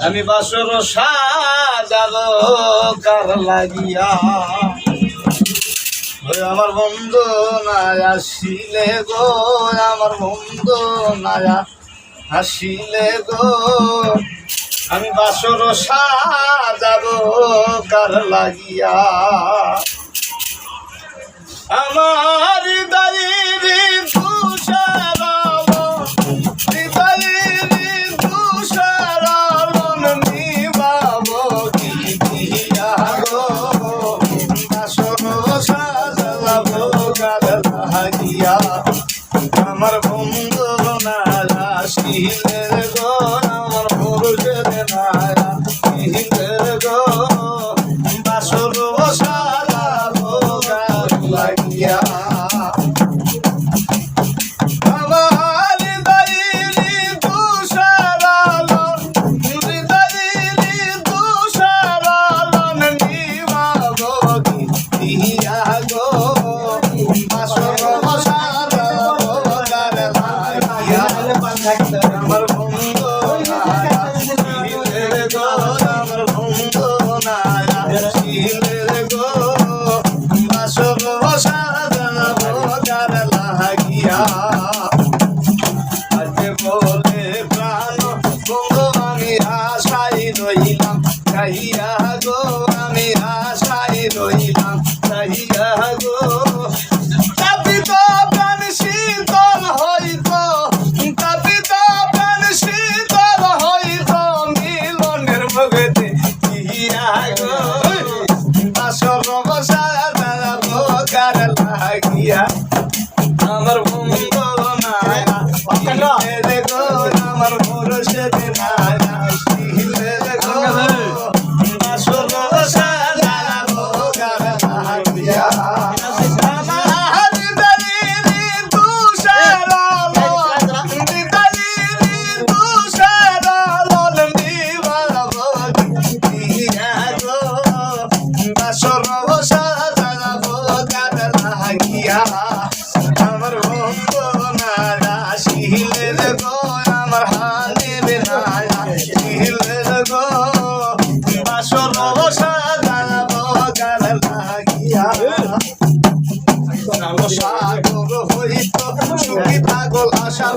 আমি বাসর সাজাবো কার লাগিয়া আমার বন্ধু নাই আসিলে গো আমার বন্ধু নাই আসিলে গো আমি বাসর সাজাবো কার লাগিয়া আমার হৃদয়ের তুষার হৃদয়ের তুষার নিবাব কি দিয়া গো বাসর সাজাবো কার লাগিয়া আমার বন্ধু না আসিলে গো আমার মুর্শিদ না আসিলে গো বাসর সাজাবো কার লাগিয়া আমার হৃদয়ের তুষার হৃদয়ের তুষার নিবাব কি দিয়া গো বাসর সাজাবো কার লাগিয়া আমার বন্ধু না আসিলে গো আমার বন্ধু না আসিলে গো বাসর সাজাবো কার লাগিয়া আজকে বলে প্রাণ বন্ধু আমি আশাই রইলাম চাহিয়া গো আমি আশাই রইলাম চাহিয়া গো তাপিত প্রাণ শীতল হইত তাপিত প্রাণ শীতল হইত মিলনের ভগতে ইয়া গো বাসর সাজাবো কার লাগিয়া আমার বন্ধু নাই আসিলে গো আমার মুর্শিদ নাই আসিলে গো বাসর সাজাবো কার লাগিয়া আমার হৃদয়ের তুষার হৃদয়ের তুষার নিবাব কি দিয়া গো বাসর সাজাবো কার লাগিয়া আমার বন্ধু না আসিলে গো আমার হানির না আসিলে গো বাসর সাজাবো কার লাগিয়া সাগর হইত সুখী পাগল আশা